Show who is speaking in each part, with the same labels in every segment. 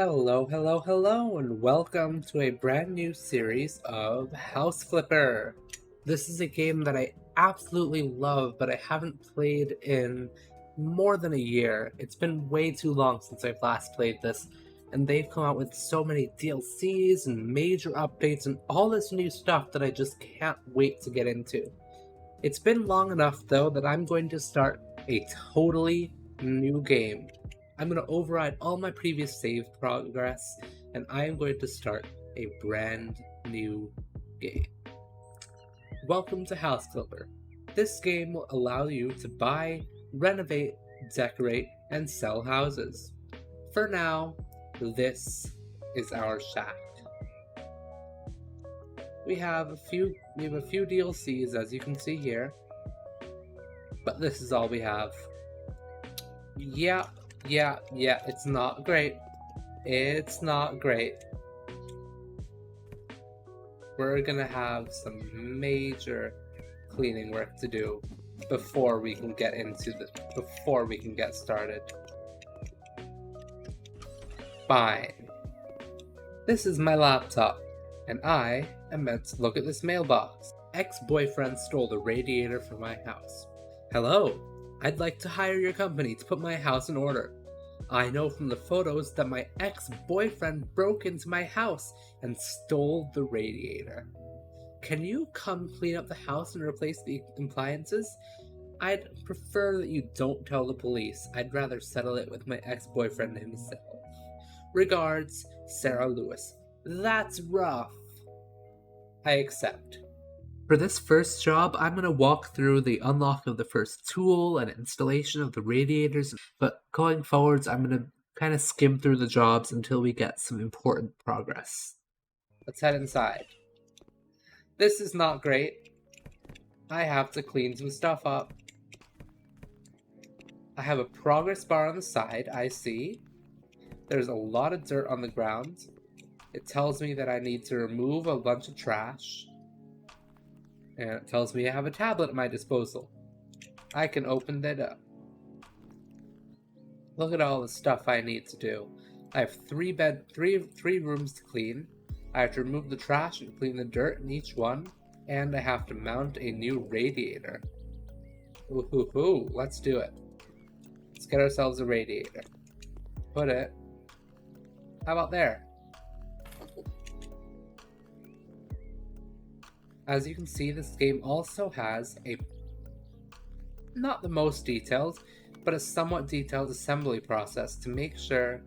Speaker 1: Hello, hello, hello, and welcome to a brand new series of House Flipper. This is a game that I absolutely love, but I haven't played in more than a year. It's been way too long since I've last played this, and they've come out with so many DLCs and major updates and all this new stuff that I just can't wait to get into. It's been long enough, though, that I'm going to start a totally new game. I'm going to override all my previous save progress, and I am going to start a brand new game. Welcome to House Flipper. This game will allow you to buy, renovate, decorate, and sell houses. For now, this is our shack. We have a few DLCs, as you can see here, but this is all we have. Yeah, it's not great. It's not great. We're gonna have some major cleaning work to do before we can get started. Fine. This is my laptop, and I am meant to look at this mailbox. Ex-boyfriend stole the radiator from my house. Hello, I'd like to hire your company to put my house in order. I know from the photos that my ex-boyfriend broke into my house and stole the radiator. Can you come clean up the house and replace the appliances? I'd prefer that you don't tell the police. I'd rather settle it with my ex-boyfriend himself. Regards, Sarah Lewis. That's rough. I accept. For this first job, I'm going to walk through the unlock of the first tool and installation of the radiators, but going forwards, I'm going to kind of skim through the jobs until we get some important progress. Let's head inside. This is not great. I have to clean some stuff up. I have a progress bar on the side, I see. There's a lot of dirt on the ground. It tells me that I need to remove a bunch of trash. And it tells me I have a tablet at my disposal. I can open that up. Look at all the stuff I need to do. I have three rooms to clean. I have to remove the trash and clean the dirt in each one. And I have to mount a new radiator. Ooh, let's do it. Let's get ourselves a radiator. Put it. How about there? As you can see, this game also has not the most detailed, but a somewhat detailed assembly process to make sure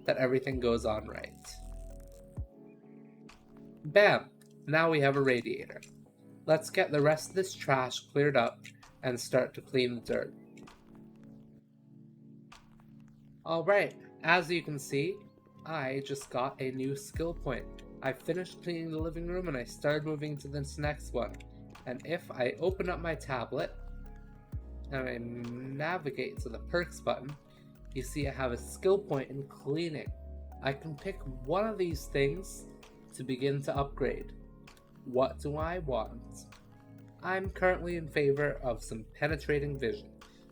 Speaker 1: that everything goes on right. Bam! Now we have a radiator. Let's get the rest of this trash cleared up and start to clean the dirt. Alright, as you can see, I just got a new skill point. I finished cleaning the living room and I started moving to this next one. And if I open up my tablet and I navigate to the perks button, you see I have a skill point in cleaning. I can pick one of these things to begin to upgrade. What do I want? I'm currently in favor of some penetrating vision.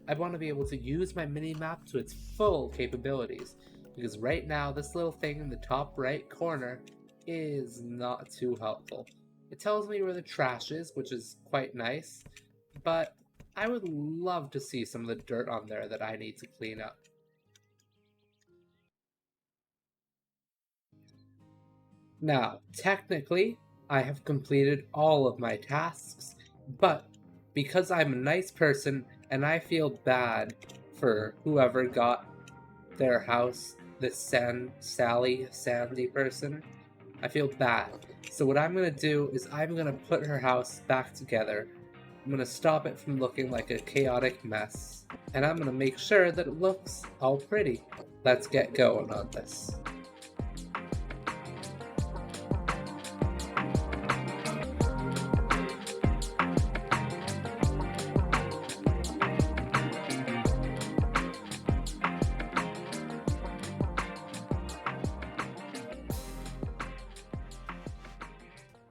Speaker 1: I want to be able to use my mini-map to its full capabilities, because right now this little thing in the top right corner is not too helpful. It tells me where the trash is, which is quite nice, but I would love to see some of the dirt on there that I need to clean up. Now, technically, I have completed all of my tasks, but because I'm a nice person and I feel bad for whoever got their house, this Sandy person, I feel bad. So what I'm going to do is I'm going to put her house back together. I'm going to stop it from looking like a chaotic mess. And I'm going to make sure that it looks all pretty. Let's get going on this.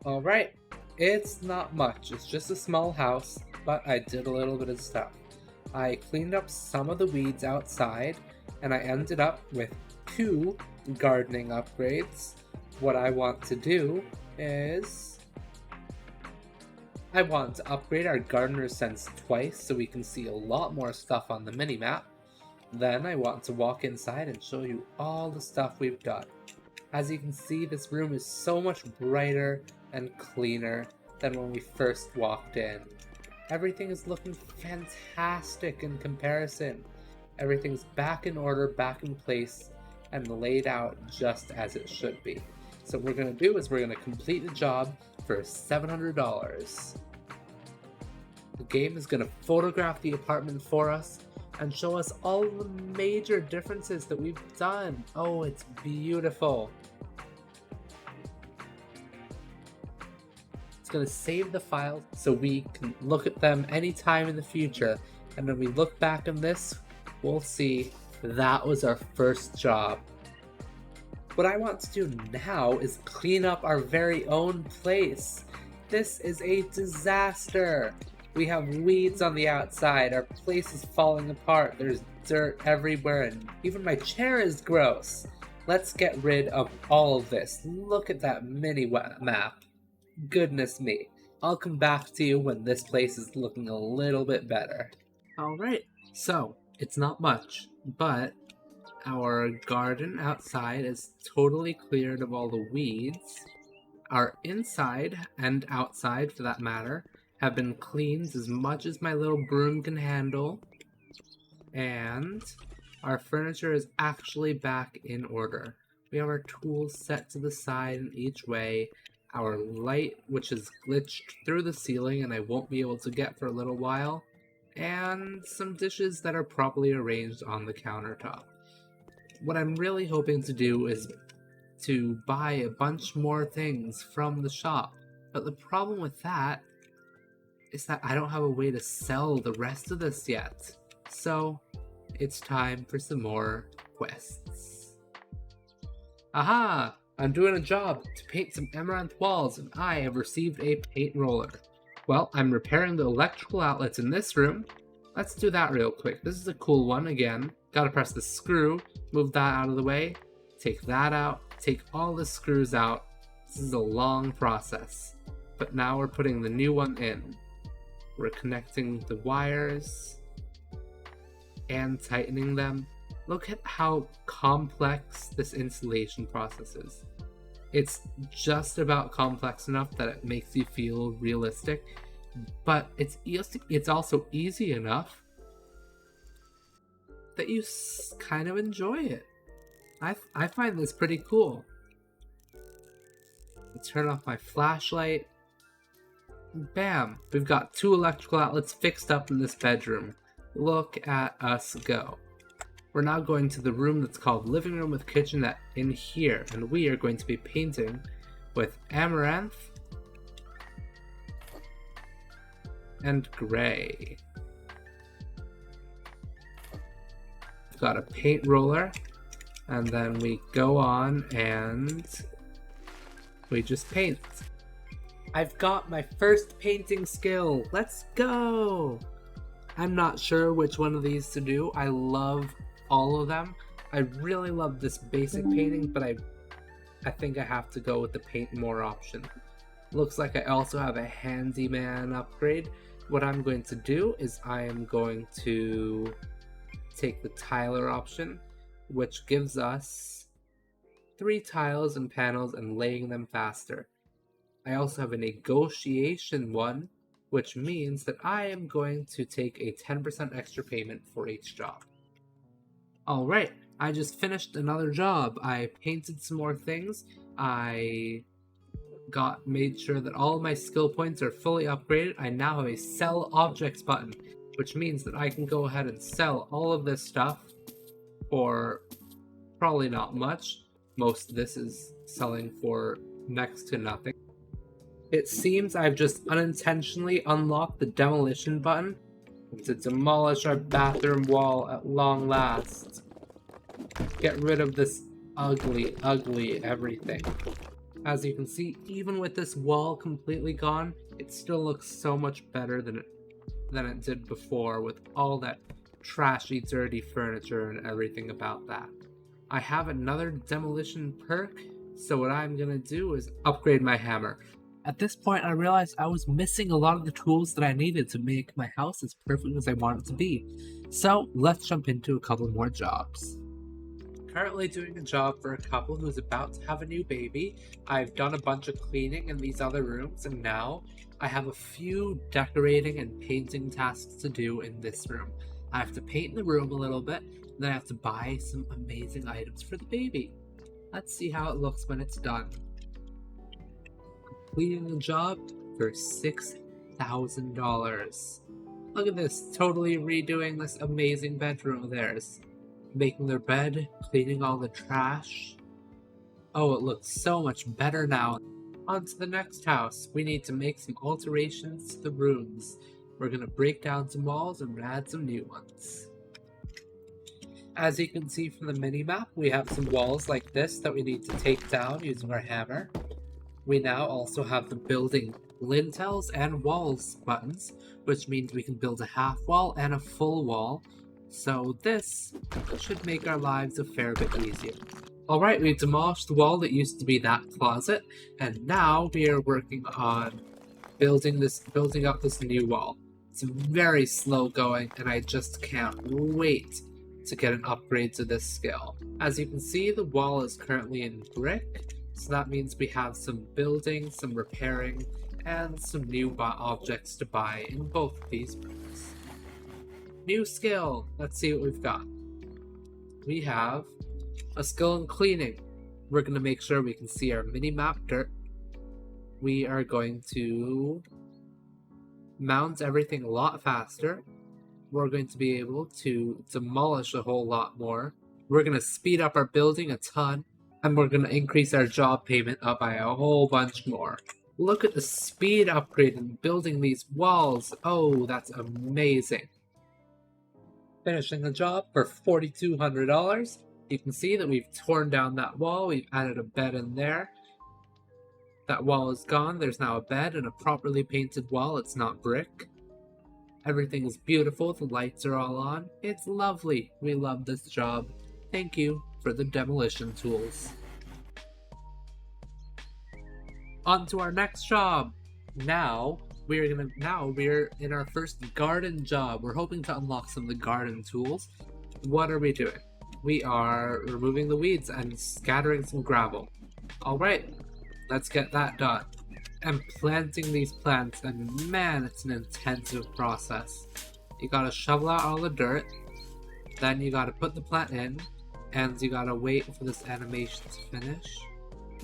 Speaker 1: Alright, it's not much, it's just a small house, but I did a little bit of stuff. I cleaned up some of the weeds outside, and I ended up with 2 gardening upgrades, what I want to do is I want to upgrade our gardener's sense twice so we can see a lot more stuff on the mini-map. Then I want to walk inside and show you all the stuff we've done. As you can see, this room is so much brighter and cleaner than when we first walked in. Everything is looking fantastic in comparison. Everything's back in order, back in place, and laid out just as it should be. So what we're going to do is we're going to complete the job for $700. The game is going to photograph the apartment for us and show us all the major differences that we've done. Oh, it's beautiful. It's going to save the files so we can look at them anytime in the future. And when we look back on this, we'll see that was our first job. What I want to do now is clean up our very own place. This is a disaster. We have weeds on the outside, our place is falling apart, there's dirt everywhere, and even my chair is gross. Let's get rid of all of this. Look at that mini map. Goodness me. I'll come back to you when this place is looking a little bit better. Alright, so it's not much, but our garden outside is totally cleared of all the weeds. Our inside, and outside for that matter, have been cleaned as much as my little broom can handle. And our furniture is actually back in order. We have our tools set to the side in each way. Our light, which is glitched through the ceiling and I won't be able to get for a little while. And some dishes that are properly arranged on the countertop. What I'm really hoping to do is to buy a bunch more things from the shop. But the problem with that is that I don't have a way to sell the rest of this yet. So it's time for some more quests. Aha! I'm doing a job to paint some amaranth walls and I have received a paint roller. Well, I'm repairing the electrical outlets in this room. Let's do that real quick. This is a cool one again. Gotta press the screw, move that out of the way, take that out, take all the screws out. This is a long process. But now we're putting the new one in. We're connecting the wires and tightening them. Look at how complex this installation process is. It's just about complex enough that it makes you feel realistic, but it's also easy enough that you kind of enjoy it. I find this pretty cool. Turn off my flashlight. Bam! We've got 2 electrical outlets fixed up in this bedroom. Look at us go. We're now going to the room that's called Living Room with Kitchenette in here, and we are going to be painting with amaranth and gray. We've got a paint roller, and then we go on and we just paint. I've got my first painting skill. Let's go! I'm not sure which one of these to do. I love all of them. I really love this basic painting, but I think I have to go with the paint more option. Looks like I also have a handyman upgrade. What I'm going to do is I am going to take the tiler option, which gives us 3 tiles and panels and laying them faster. I also have a negotiation one, which means that I am going to take a 10% extra payment for each job. Alright, I just finished another job. I painted some more things. I made sure that all of my skill points are fully upgraded. I now have a sell objects button, which means that I can go ahead and sell all of this stuff for probably not much. Most of this is selling for next to nothing. It seems I've just unintentionally unlocked the demolition button to demolish our bathroom wall at long last. Get rid of this ugly everything. As you can see, even with this wall completely gone, it still looks so much better than it did before with all that trashy, dirty furniture and everything about that. I have another demolition perk, so what I'm gonna do is upgrade my hammer. At this point, I realized I was missing a lot of the tools that I needed to make my house as perfect as I want it to be. So let's jump into a couple more jobs. Currently doing a job for a couple who's about to have a new baby. I've done a bunch of cleaning in these other rooms, and now I have a few decorating and painting tasks to do in this room. I have to paint the room a little bit, and then I have to buy some amazing items for the baby. Let's see how it looks when it's done. Completing the job for $6,000. Look at this, totally redoing this amazing bedroom of theirs. Making their bed, cleaning all the trash. Oh, it looks so much better now. On to the next house. We need to make some alterations to the rooms. We're gonna break down some walls and add some new ones. As you can see from the mini-map, we have some walls like this that we need to take down using our hammer. We now also have the building lintels and walls buttons, which means we can build a half wall and a full wall. So this should make our lives a fair bit easier. Alright, we demolished the wall that used to be that closet, and now we are working on building up this new wall. It's very slow going, and I just can't wait to get an upgrade to this skill. As you can see, the wall is currently in brick, so that means we have some building, some repairing, and some new objects to buy in both of these rooms. New skill. Let's see what we've got. We have a skill in cleaning. We're going to make sure we can see our mini-map dirt. We are going to mount everything a lot faster. We're going to be able to demolish a whole lot more. We're going to speed up our building a ton. And we're going to increase our job payment up by a whole bunch more. Look at the speed upgrade in building these walls. Oh, that's amazing. Finishing the job for $4,200. You can see that we've torn down that wall. We've added a bed in there. That wall is gone. There's now a bed and a properly painted wall. It's not brick. Everything is beautiful. The lights are all on. It's lovely. We love this job. Thank you for the demolition tools. On to our next job. Now we're in our first garden job. We're hoping to unlock some of the garden tools. What are we doing? We are removing the weeds and scattering some gravel. Alright, let's get that done. And planting these plants, and man, it's an intensive process. You gotta shovel out all the dirt, then you gotta put the plant in, and you gotta wait for this animation to finish.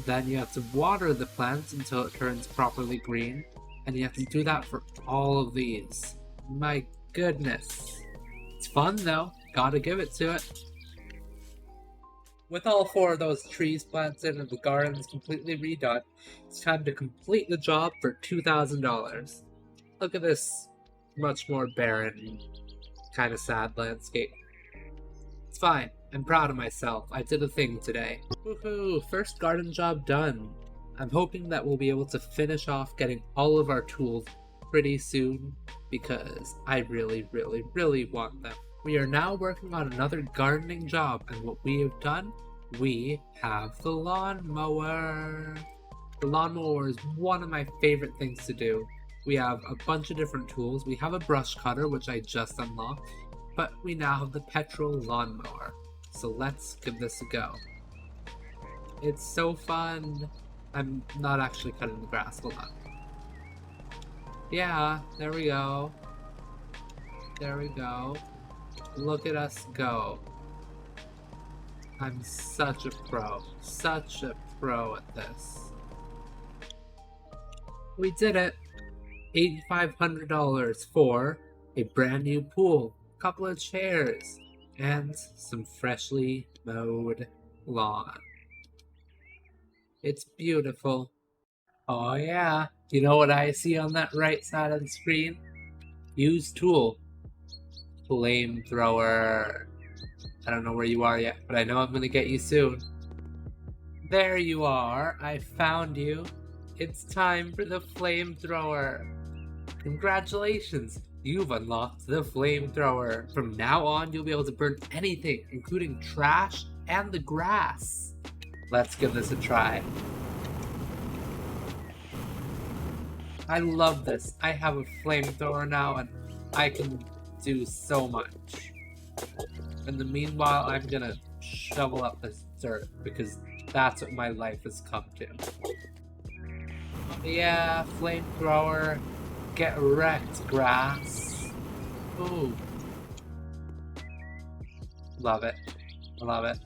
Speaker 1: Then you have to water the plant until it turns properly green, and you have to do that for all of these. My goodness. It's fun though, gotta give it to it. With all 4 of those trees planted and the gardens completely redone, it's time to complete the job for $2,000. Look at this much more barren, kind of sad landscape. It's fine. I'm proud of myself. I did a thing today. Woohoo! First garden job done. I'm hoping that we'll be able to finish off getting all of our tools pretty soon because I really, really, really want them. We are now working on another gardening job, and what we have done, we have the lawnmower. The lawnmower is one of my favorite things to do. We have a bunch of different tools. We have a brush cutter, which I just unlocked, but we now have the petrol lawnmower. So let's give this a go. It's so fun. I'm not actually cutting the grass, hold on. Yeah, there we go. There we go. Look at us go. I'm such a pro at this. We did it! $8,500 for a brand new pool, a couple of chairs, and some freshly mowed lawn. It's beautiful. Oh yeah, you know what I see on that right side of the screen? Use tool. Flamethrower. I don't know where you are yet, but I know I'm gonna get you soon. There you are, I found you. It's time for the flamethrower. Congratulations, you've unlocked the flamethrower. From now on, you'll be able to burn anything, including trash, and the grass. Let's give this a try. I love this. I have a flamethrower now and I can do so much. In the meanwhile, I'm gonna shovel up this dirt because that's what my life has come to. Yeah, flamethrower. Get wrecked, grass. Ooh. Love it. Love it.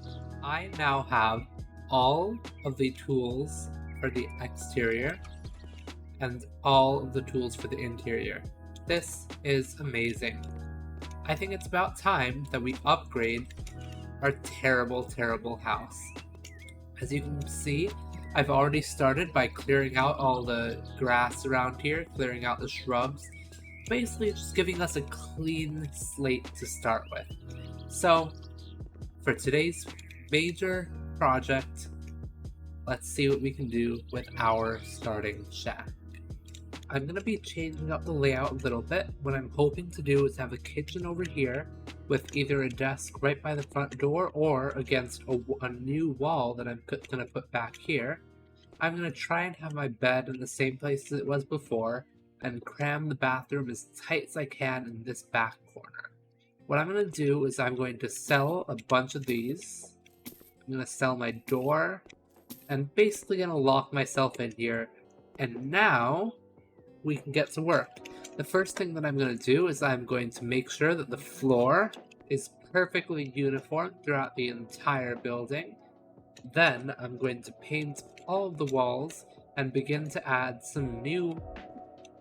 Speaker 1: I now have all of the tools for the exterior and all of the tools for the interior. This is amazing. I think it's about time that we upgrade our terrible, terrible house. As you can see, I've already started by clearing out all the grass around here, clearing out the shrubs, basically just giving us a clean slate to start with. So, for today's major project, let's see what we can do with our starting shack. I'm going to be changing up the layout a little bit. What I'm hoping to do is have a kitchen over here with either a desk right by the front door or against a new wall that I'm going to put back here. I'm going to try and have my bed in the same place as it was before and cram the bathroom as tight as I can in this back corner. What I'm going to do is I'm going to sell a bunch of these. I'm going to sell my door and basically going to lock myself in here. And now we can get to work. The first thing that I'm going to do is I'm going to make sure that the floor is perfectly uniform throughout the entire building. Then I'm going to paint all of the walls and begin to add some new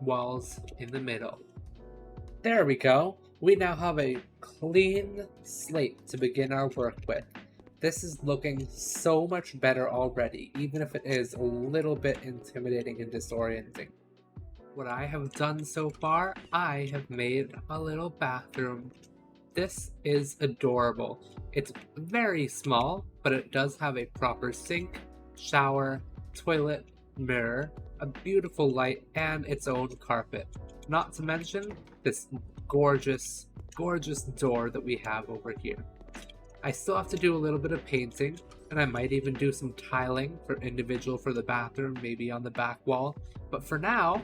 Speaker 1: walls in the middle. There we go. We now have a clean slate to begin our work with. This is looking so much better already, even if it is a little bit intimidating and disorienting. What I have done so far, I have made a little bathroom. This is adorable. It's very small, but it does have a proper sink, shower, toilet, mirror, a beautiful light, and its own carpet. Not to mention this gorgeous, gorgeous door that we have over here. I still have to do a little bit of painting, and I might even do some tiling for the bathroom, maybe on the back wall. But for now,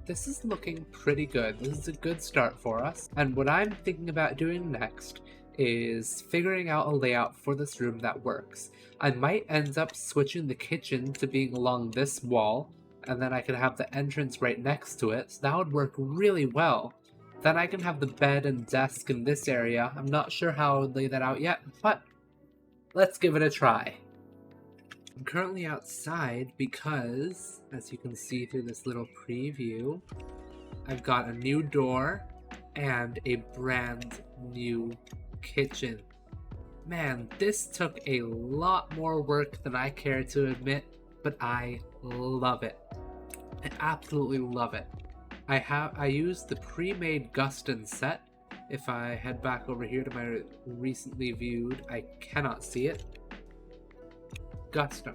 Speaker 1: this is looking pretty good. This is a good start for us. And what I'm thinking about doing next is figuring out a layout for this room that works. I might end up switching the kitchen to being along this wall, and then I can have the entrance right next to it, so that would work really well. Then I can have the bed and desk in this area. I'm not sure how I would lay that out yet, but let's give it a try. I'm currently outside because, as you can see through this little preview, I've got a new door and a brand new kitchen. Man, this took a lot more work than I care to admit, but I love it. I absolutely love it. I used the pre-made Guston set. If I head back over here to my recently viewed, I cannot see it. Gustum.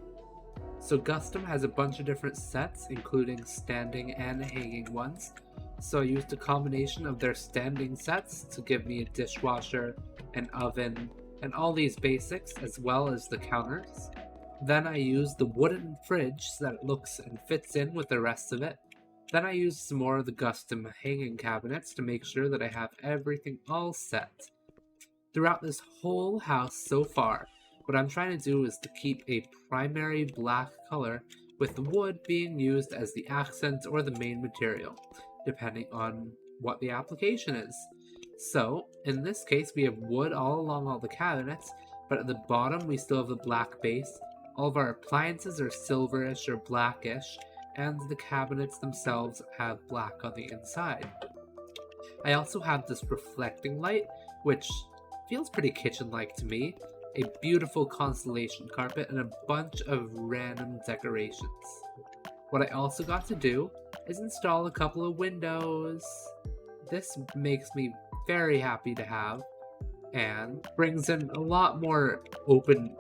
Speaker 1: So Gustum has a bunch of different sets, including standing and hanging ones. So I used a combination of their standing sets to give me a dishwasher, an oven, and all these basics, as well as the counters. Then I used the wooden fridge so that it looks and fits in with the rest of it. Then I used some more of the Gustum hanging cabinets to make sure that I have everything all set. Throughout this whole house so far, what I'm trying to do is to keep a primary black color, with the wood being used as the accent or the main material, depending on what the application is. So, in this case, we have wood all along all the cabinets, but at the bottom we still have the black base. All of our appliances are silverish or blackish, and the cabinets themselves have black on the inside. I also have this reflecting light, which feels pretty kitchen-like to me, a beautiful constellation carpet, and a bunch of random decorations. What I also got to do is install a couple of windows. This makes me very happy to have, and brings in a lot more open,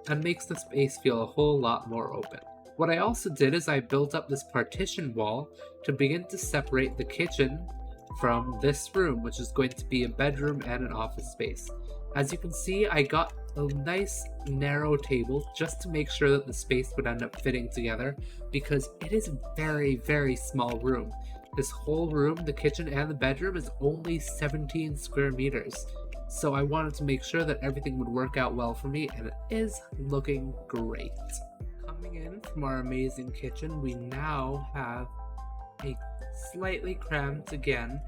Speaker 1: and makes the space feel a whole lot more open. What I also did is I built up this partition wall to begin to separate the kitchen from this room, which is going to be a bedroom and an office space. As you can see, I got a nice narrow table just to make sure that the space would end up fitting together, because it is a very, very small room. This whole room, the kitchen and the bedroom, is only 17 square meters. So I wanted to make sure that everything would work out well for me, and it is looking great. Coming in from our amazing kitchen, we now have a slightly cramped again,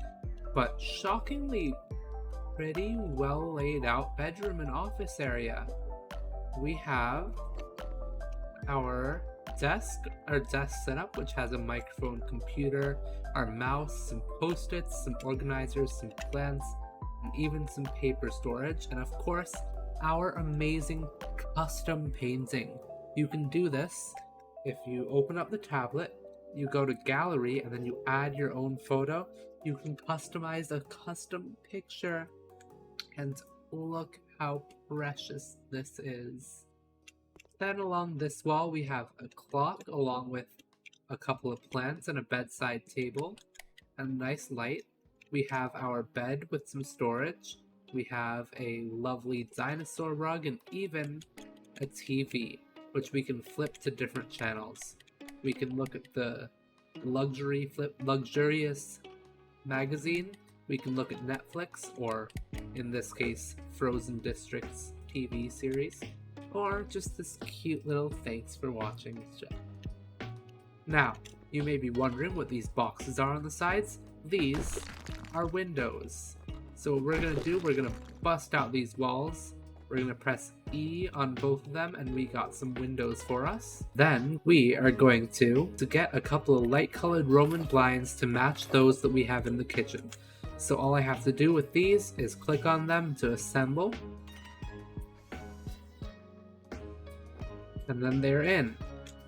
Speaker 1: but shockingly pretty well laid out bedroom and office area. We have our desk setup, which has a microphone, computer, our mouse, some post-its, some organizers, some plants, and even some paper storage, and of course our amazing custom painting. You can do this if you open up the tablet, you go to gallery, and then you add your own photo. You can customize a custom picture, and look how precious this is. Then along this wall we have a clock along with a couple of plants and a bedside table and a nice light. We have our bed with some storage. We have a lovely dinosaur rug and even a TV, which we can flip to different channels. We can look at the luxurious magazine. We can look at Netflix, or in this case, Frozen District's TV series, or just this cute little thanks for watching show. Now, you may be wondering what these boxes are on the sides. These are windows. So what we're gonna do, we're gonna bust out these walls. We're gonna press E on both of them, and we got some windows for us. Then we are going to get a couple of light colored Roman blinds to match those that we have in the kitchen. So all I have to do with these is click on them to assemble. And then they're in.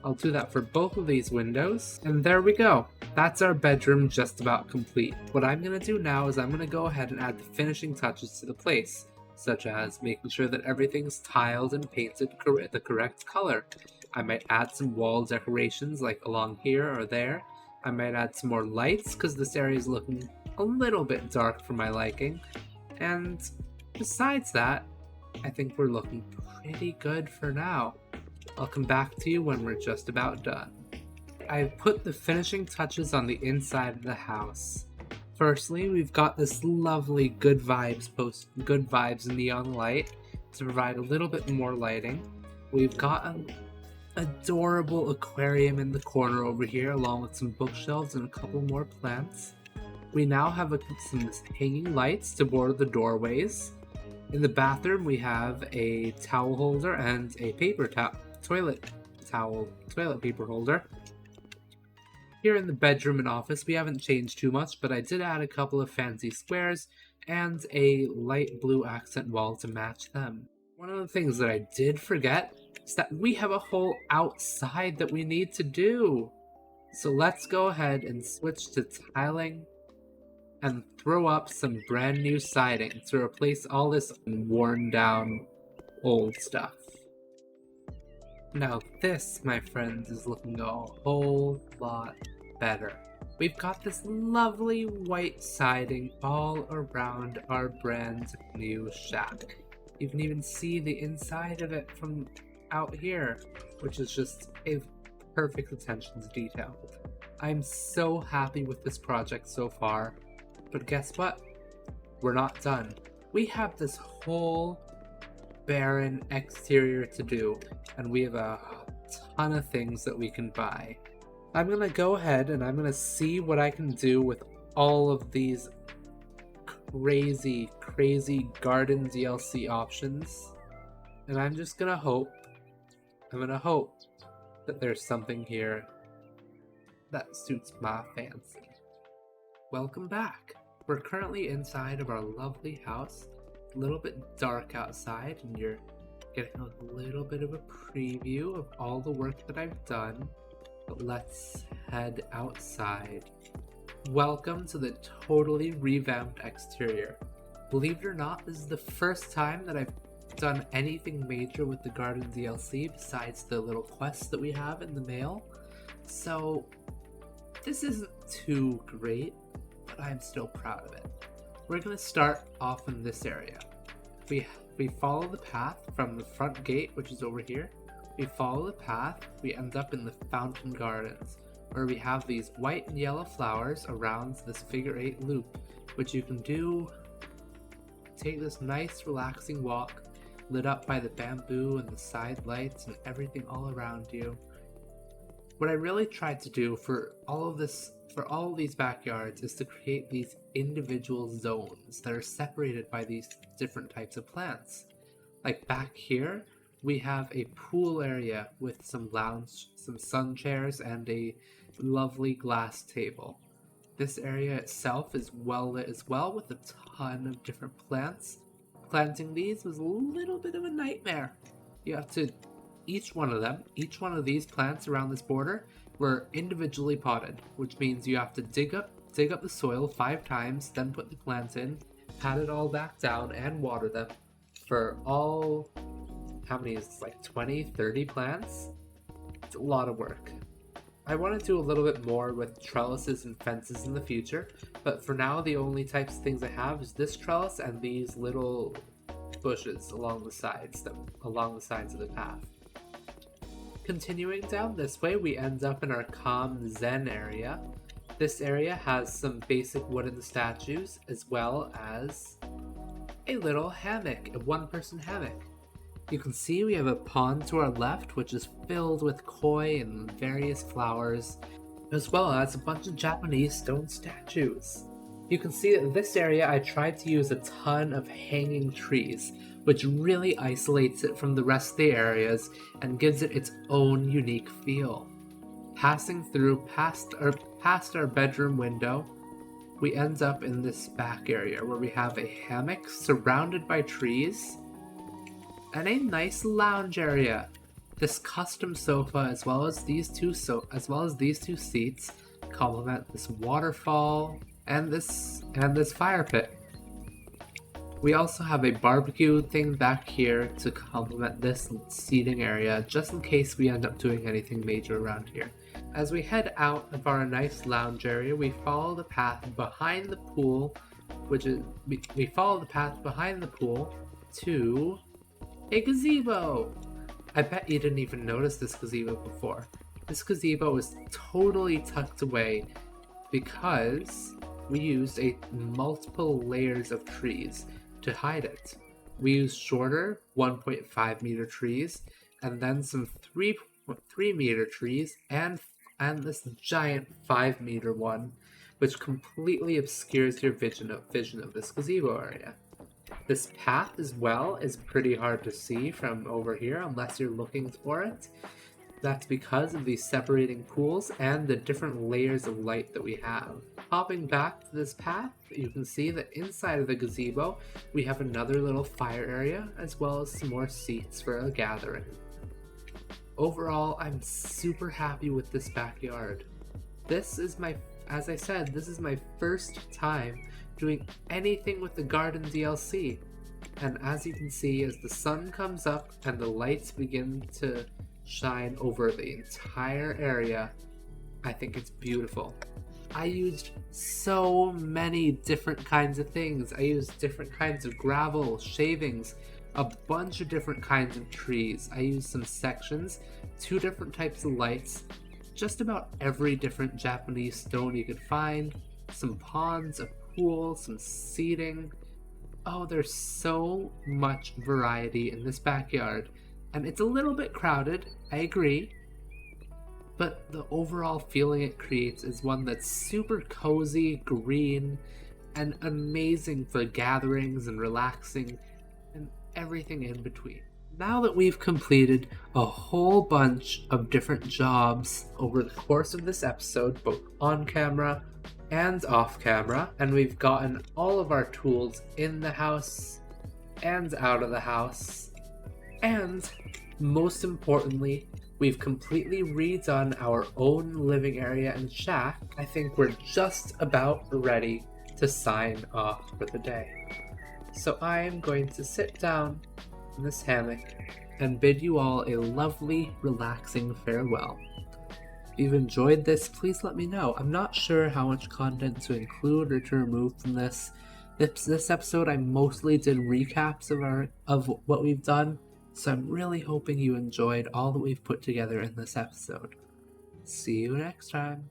Speaker 1: I'll do that for both of these windows. And there we go. That's our bedroom just about complete. What I'm going to do now is I'm going to go ahead and add the finishing touches to the place, such as making sure that everything's tiled and painted the correct color. I might add some wall decorations like along here or there. I might add some more lights because this area is looking a little bit dark for my liking. And besides that, I think we're looking pretty good for now. I'll come back to you when we're just about done. I've put the finishing touches on the inside of the house. Firstly, we've got this lovely good vibes neon light to provide a little bit more lighting. We've got an adorable aquarium in the corner over here, along with some bookshelves and a couple more plants. We now have some hanging lights to border the doorways. In the bathroom, we have a towel holder and a toilet paper holder. Here in the bedroom and office, we haven't changed too much, but I did add a couple of fancy squares and a light blue accent wall to match them. One of the things that I did forget is that we have a whole outside that we need to do. So let's go ahead and switch to tiling and throw up some brand new siding to replace all this worn down old stuff. Now this, my friends, is looking a whole lot better. We've got this lovely white siding all around our brand new shack. You can even see the inside of it from out here, which is just a perfect attention to detail. I'm so happy with this project so far, but guess what? We're not done. We have this whole barren exterior to do, and we have a ton of things that we can buy. I'm gonna go ahead and I'm gonna see what I can do with all of these crazy garden DLC options, and I'm just gonna hope that there's something here that suits my fancy. Welcome back. We're currently inside of our lovely house. A little bit dark outside, and you're getting a little bit of a preview of all the work that I've done. But let's head outside. Welcome to the totally revamped exterior. Believe it or not, this is the first time that I've done anything major with the Garden DLC besides the little quests that we have in the mail. So this isn't too great, but I'm still proud of it. We're going to start off in this area. We we follow the path from the front gate, which is over here. We follow the path, we end up in the fountain gardens, where we have these white and yellow flowers around this figure 8 loop, which you can do. Take this nice relaxing walk, lit up by the bamboo and the side lights and everything all around you. What I really tried to do for all of these backyards is to create these individual zones that are separated by these different types of plants. Like back here, we have a pool area with some sun chairs, and a lovely glass table. This area itself is well lit as well with a ton of different plants. Planting these was a little bit of a nightmare. You have to, each one of these plants around this border were individually potted, which means you have to dig up the soil 5 times, then put the plants in, pat it all back down, and water them for all, how many is this, like 20, 30 plants? It's a lot of work. I want to do a little bit more with trellises and fences in the future, but for now the only types of things I have is this trellis and these little bushes along the sides of the path. Continuing down this way, we end up in our calm zen area. This area has some basic wooden statues as well as a little hammock, a one-person hammock. You can see we have a pond to our left, which is filled with koi and various flowers, as well as a bunch of Japanese stone statues. You can see that in this area I tried to use a ton of hanging trees, which really isolates it from the rest of the areas and gives it its own unique feel. Passing through past our bedroom window, we end up in this back area where we have a hammock surrounded by trees and a nice lounge area. This custom sofa as well as these two seats complement this waterfall and this fire pit. We also have a barbecue thing back here to complement this seating area, just in case we end up doing anything major around here. As we head out of our nice lounge area, we follow the path behind the pool, to a gazebo. I bet you didn't even notice this gazebo before. This gazebo is totally tucked away because we used multiple layers of trees to hide it. We used shorter 1.5 meter trees, and then some 3 meter trees, and this giant 5 meter one, which completely obscures your vision of this gazebo area. This path as well is pretty hard to see from over here unless you're looking for it. That's because of these separating pools and the different layers of light that we have. Hopping back to this path, you can see that inside of the gazebo, we have another little fire area as well as some more seats for a gathering. Overall, I'm super happy with this backyard. This is my first time doing anything with the garden DLC. And as you can see, as the sun comes up and the lights begin to shine over the entire area, I think it's beautiful. I used so many different kinds of things. I used different kinds of gravel, shavings, a bunch of different kinds of trees. I used some sections, 2 different types of lights, just about every different Japanese stone you could find, some ponds, a pool, some seating. Oh, there's so much variety in this backyard. And it's a little bit crowded, I agree, but the overall feeling it creates is one that's super cozy, green, and amazing for gatherings and relaxing, and everything in between. Now that we've completed a whole bunch of different jobs over the course of this episode, both on camera and off camera, and we've gotten all of our tools in the house and out of the house, and most importantly, we've completely redone our own living area and shack, I think we're just about ready to sign off for the day. So I am going to sit down in this hammock and bid you all a lovely, relaxing farewell. If you've enjoyed this, please let me know. I'm not sure how much content to include or to remove from this. This episode, I mostly did recaps of what we've done, so I'm really hoping you enjoyed all that we've put together in this episode. See you next time.